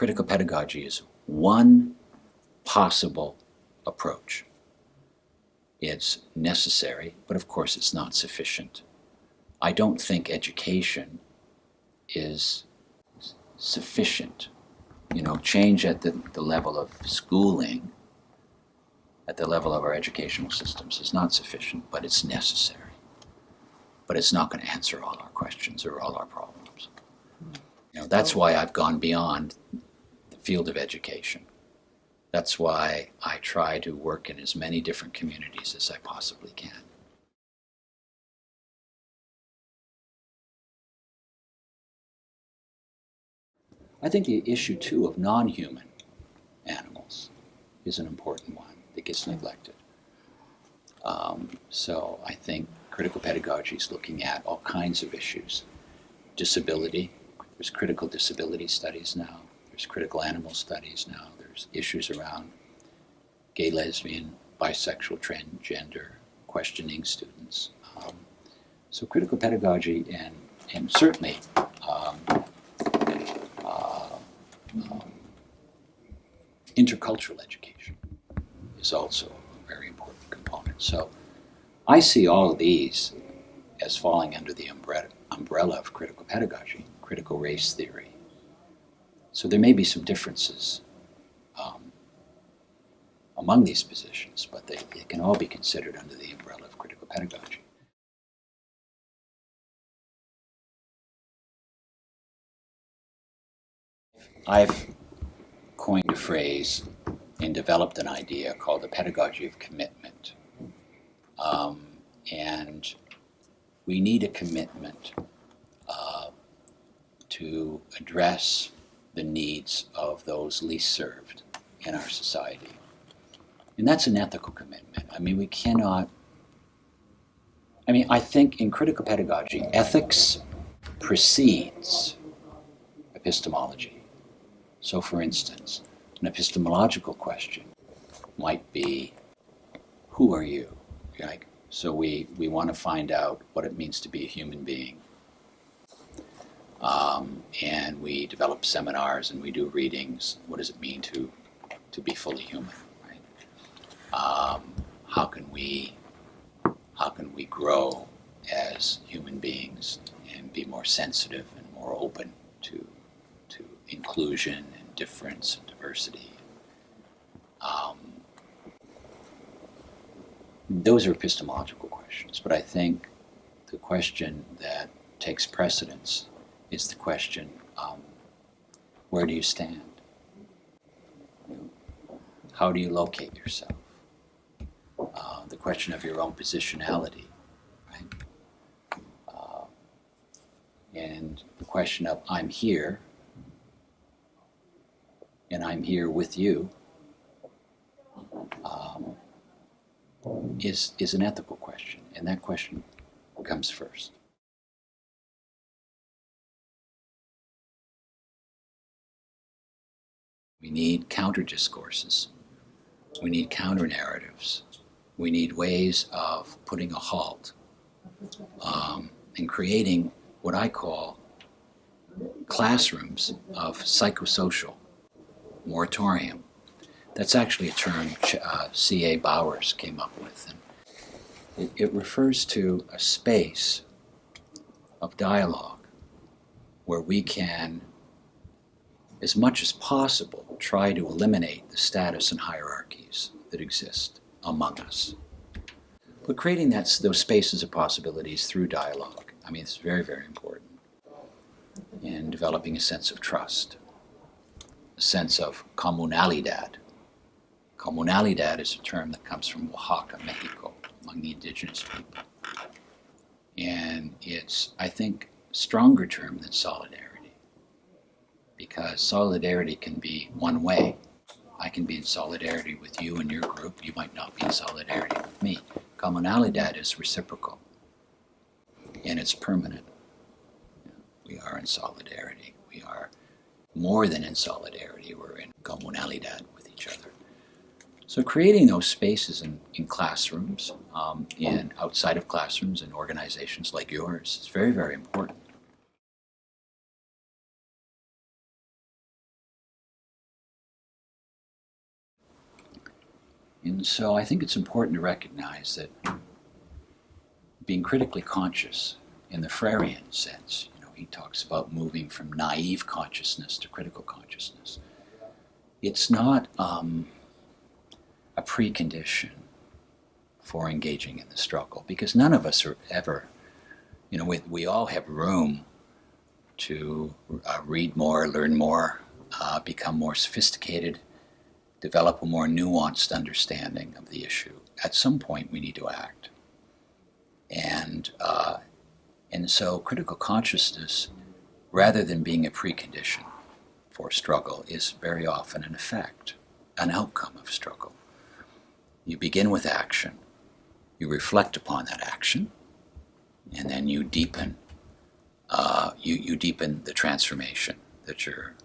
critical pedagogy is one possible approach. It's necessary, but of course it's not sufficient. I don't think education is sufficient. Change at the level of schooling, at the level of our educational systems is not sufficient, but it's necessary. But it's not going to answer all our questions or all our problems. That's why I've gone beyond the field of education. That's why I try to work in as many different communities as I possibly can. I think the issue, too, of non-human animals is an important one that gets neglected. So I think critical pedagogy is looking at all kinds of issues. Disability, there's critical disability studies now. There's critical animal studies now. There's issues around gay, lesbian, bisexual, transgender, questioning students. So critical pedagogy and certainly intercultural education is also a very important component. So I see all of these as falling under the umbrella of critical pedagogy, critical race theory. So there may be some differences among these positions, but they can all be considered under the umbrella of critical pedagogy. I've coined a phrase and developed an idea called the pedagogy of commitment. And we need a commitment to address the needs of those least served in our society. And that's an ethical commitment. I think in critical pedagogy, ethics precedes epistemology. So for instance, an epistemological question might be, who are you? So we want to find out what it means to be a human being. And we develop seminars and we do readings. What does it mean to be fully human? Right? How can we grow as human beings and be more sensitive and more open to inclusion and difference and diversity? Those are epistemological questions, but I think the question that takes precedence is the question, where do you stand? How do you locate yourself? The question of your own positionality, right? And the question of I'm here, and I'm here with you, is an ethical question, and that question comes first. We need counter-discourses. We need counter-narratives. We need ways of putting a halt and creating what I call classrooms of psychosocial moratorium. That's actually a term C.A. Bowers came up with. And it refers to a space of dialogue where we can, as much as possible, try to eliminate the status and hierarchies that exist among us. But creating those spaces of possibilities through dialogue, it's very, very important in developing a sense of trust, a sense of comunalidad. Comunalidad is a term that comes from Oaxaca, Mexico, among the indigenous people. And it's, I think, a stronger term than solidarity, because solidarity can be one way. I can be in solidarity with you and your group. You might not be in solidarity with me. Comunalidad is reciprocal, and it's permanent. We are in solidarity. We are more than in solidarity. We're in comunalidad with each other. So creating those spaces in classrooms, and outside of classrooms, in organizations like yours, is very, very important. And so I think it's important to recognize that being critically conscious in the Freiren sense, he talks about moving from naive consciousness to critical consciousness. It's not a precondition for engaging in the struggle, because none of us are ever, we all have room to read more, learn more, become more sophisticated, develop a more nuanced understanding of the issue. At some point we need to act. And so critical consciousness, rather than being a precondition for struggle, is very often an effect, an outcome of struggle. You begin with action, you reflect upon that action, and then you deepen you deepen the transformation that you're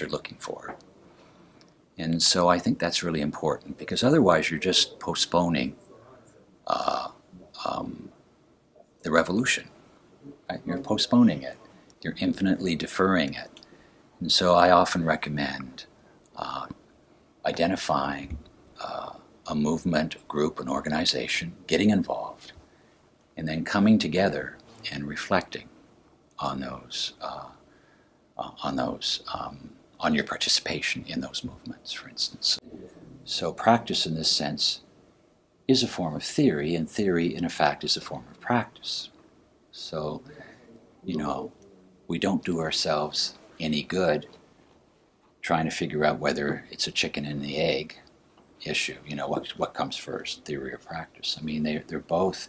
looking for. And so I think that's really important, because otherwise you're just postponing the revolution. Right? You're postponing it. You're infinitely deferring it. And so I often recommend identifying a movement, a group, an organization, getting involved, and then coming together and reflecting on on your participation in those movements, for instance. So practice in this sense is a form of theory, and theory, in fact, is a form of practice. So, we don't do ourselves any good trying to figure out whether it's a chicken and the egg issue. What comes first, theory or practice? I mean, they're both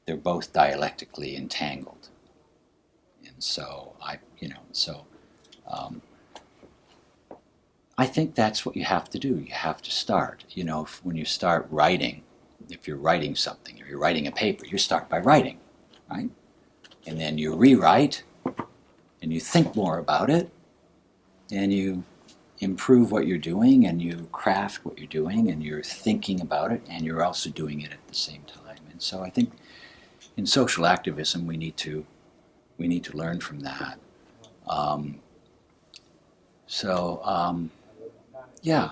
dialectically entangled. And so I think that's what you have to do. You have to start. When you start writing, if you're writing something, or you're writing a paper, you start by writing, right? And then you rewrite, and you think more about it, and you improve what you're doing, and you craft what you're doing, and you're thinking about it, and you're also doing it at the same time. And so I think in social activism, we need to learn from that. Yeah.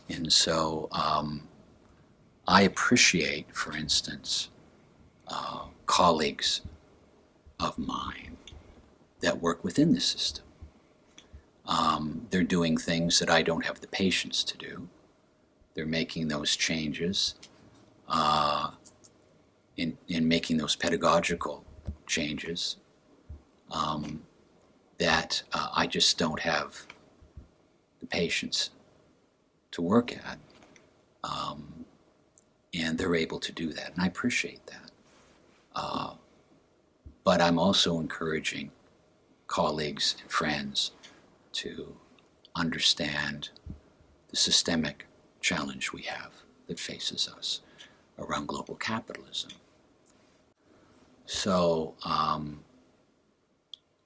And so I appreciate, for instance, colleagues of mine that work within the system. They're doing things that I don't have the patience to do. They're making those changes, in making those pedagogical changes that I just don't have the patience to work at. And they're able to do that, and I appreciate that. But I'm also encouraging colleagues and friends to understand the systemic challenge we have that faces us around global capitalism. So,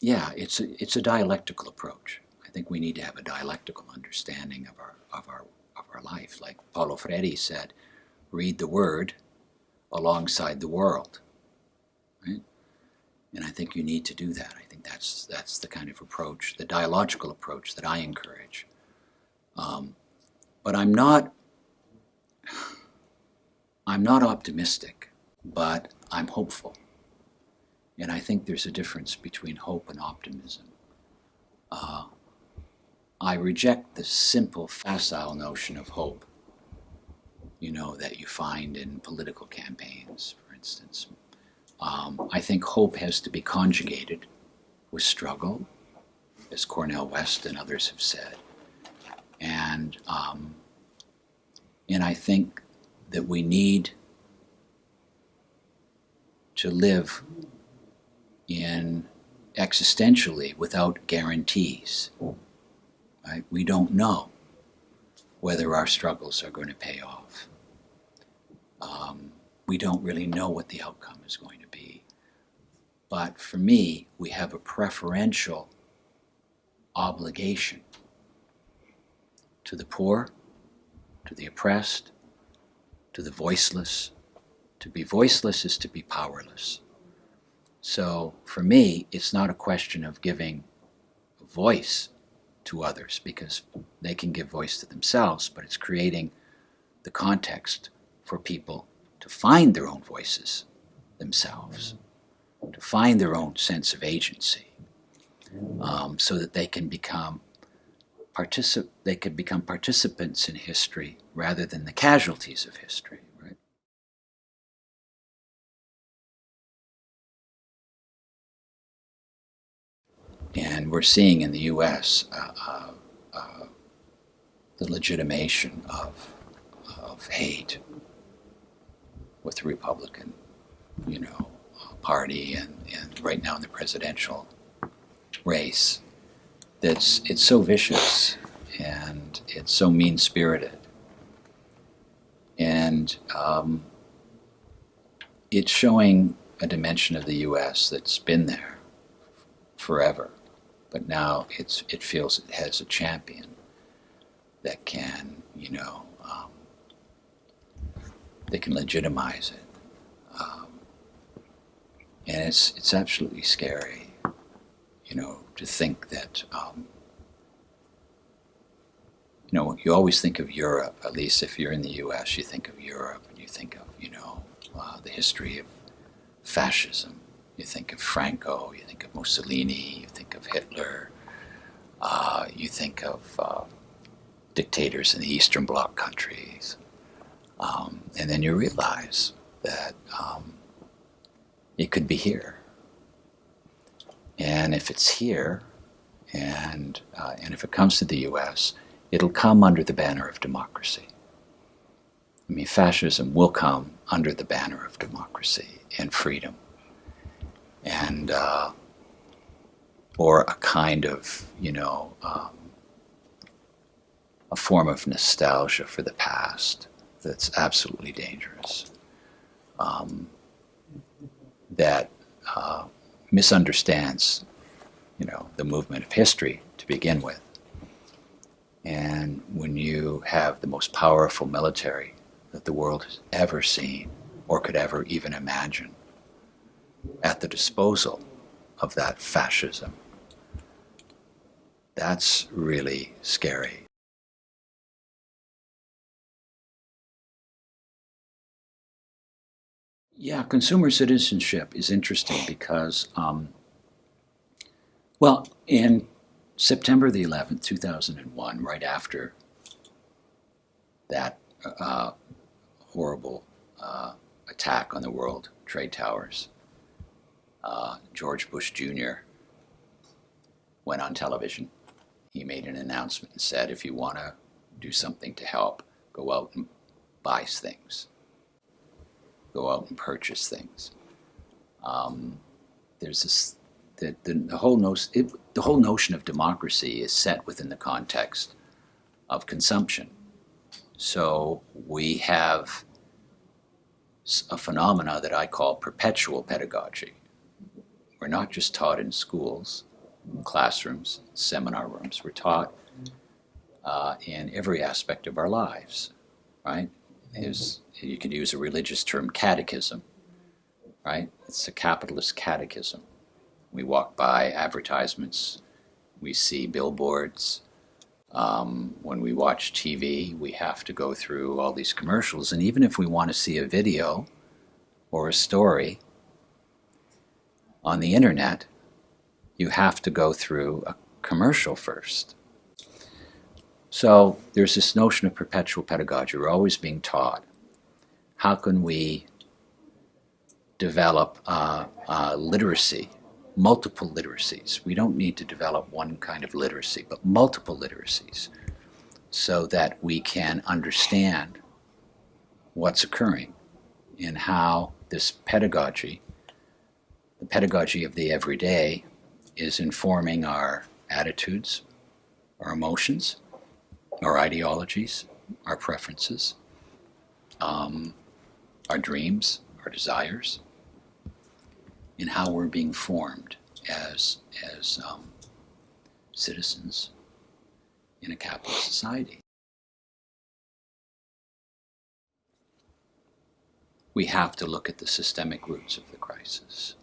it's a dialectical approach. I think we need to have a dialectical understanding of our life. Like Paulo Freiren said, read the word alongside the world, right? And I think you need to do that. I think that's the kind of approach, the dialogical approach that I encourage. But I'm not optimistic, but I'm hopeful. And I think there's a difference between hope and optimism. I reject the simple, facile notion of hope, that you find in political campaigns, for instance. I think hope has to be conjugated with struggle, as Cornel West and others have said. And I think that we need to live in existentially without guarantees. Right? We don't know whether our struggles are going to pay off. We don't really know what the outcome is going to be. But for me, we have a preferential obligation to the poor, to the oppressed, to the voiceless. To be voiceless is to be powerless. So for me, it's not a question of giving voice to others, because they can give voice to themselves, but it's creating the context for people to find their own voices themselves, to find their own sense of agency, so that they can become participants in history rather than the casualties of history. Right? And we're seeing in the U.S. The legitimation of hate with the Republican, Party, and right now in the presidential race. It's so vicious and it's so mean-spirited, and it's showing a dimension of the U.S. that's been there forever, but now it feels it has a champion that can, they can legitimize it. And it's absolutely scary, to think that, you always think of Europe, at least if you're in the U.S., you think of Europe and you think of, the history of fascism. You think of Franco, you think of Mussolini, you think of Hitler, you think of dictators in the Eastern Bloc countries. And then you realize that it could be here. And if it's here, and if it comes to the U.S., it'll come under the banner of democracy. I mean, fascism will come under the banner of democracy and freedom, and or a kind of, a form of nostalgia for the past that's absolutely dangerous, that misunderstands, the movement of history to begin with. And when you have the most powerful military that the world has ever seen or could ever even imagine at the disposal of that fascism, that's really scary. Yeah, consumer citizenship is interesting because, in September the 11th, 2001, right after that horrible attack on the World Trade Towers, George Bush Jr. went on television. He made an announcement and said, if you want to do something to help, go out and buy things. Go out and purchase things. There's this, the whole notion of democracy is set within the context of consumption. So we have a phenomena that I call perpetual pedagogy. We're not just taught in schools, classrooms, seminar rooms. We're taught in every aspect of our lives, right? You could use a religious term, catechism, right? It's a capitalist catechism. We walk by advertisements, we see billboards. When we watch TV, we have to go through all these commercials, and even if we want to see a video or a story on the internet, you have to go through a commercial first. So there's this notion of perpetual pedagogy. We're always being taught. How can we develop literacy, multiple literacies? We don't need to develop one kind of literacy, but multiple literacies, so that we can understand what's occurring and how this pedagogy, the pedagogy of the everyday, is informing our attitudes, our emotions, our ideologies, our preferences, our dreams, our desires, and how we're being formed as citizens in a capitalist society. We have to look at the systemic roots of the crisis.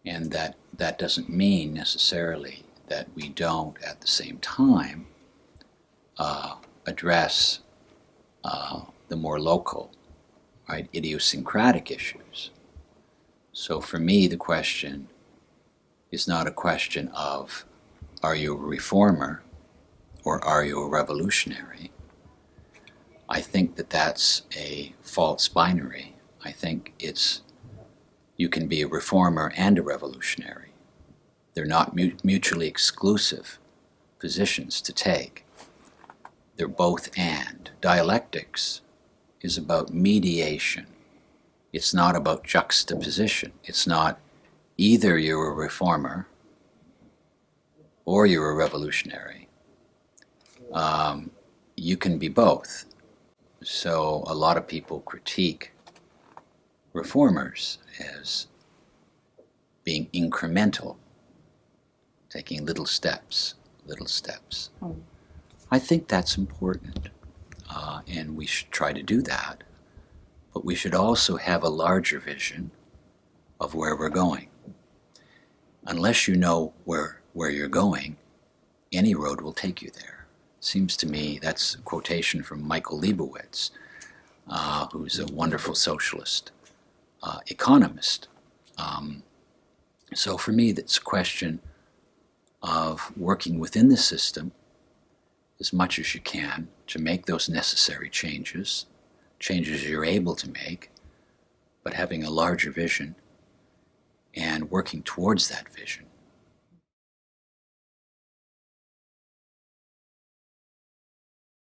And that doesn't mean necessarily that we don't at the same time address the more local, right, idiosyncratic issues. So for me, the question is not a question of, are you a reformer or are you a revolutionary? I think that that's a false binary. I think you can be a reformer and a revolutionary. They're not mutually exclusive positions to take. They're both and. Dialectics is about mediation. It's not about juxtaposition. It's not either you're a reformer or you're a revolutionary. You can be both. So a lot of people critique reformers as being incremental, taking little steps. I think that's important, and we should try to do that, but we should also have a larger vision of where we're going. Unless you know where you're going, any road will take you there. Seems to me that's a quotation from Michael Leibowitz, who's a wonderful socialist economist. So for me, that's a question of working within the system as much as you can to make those necessary changes you're able to make, but having a larger vision and working towards that vision.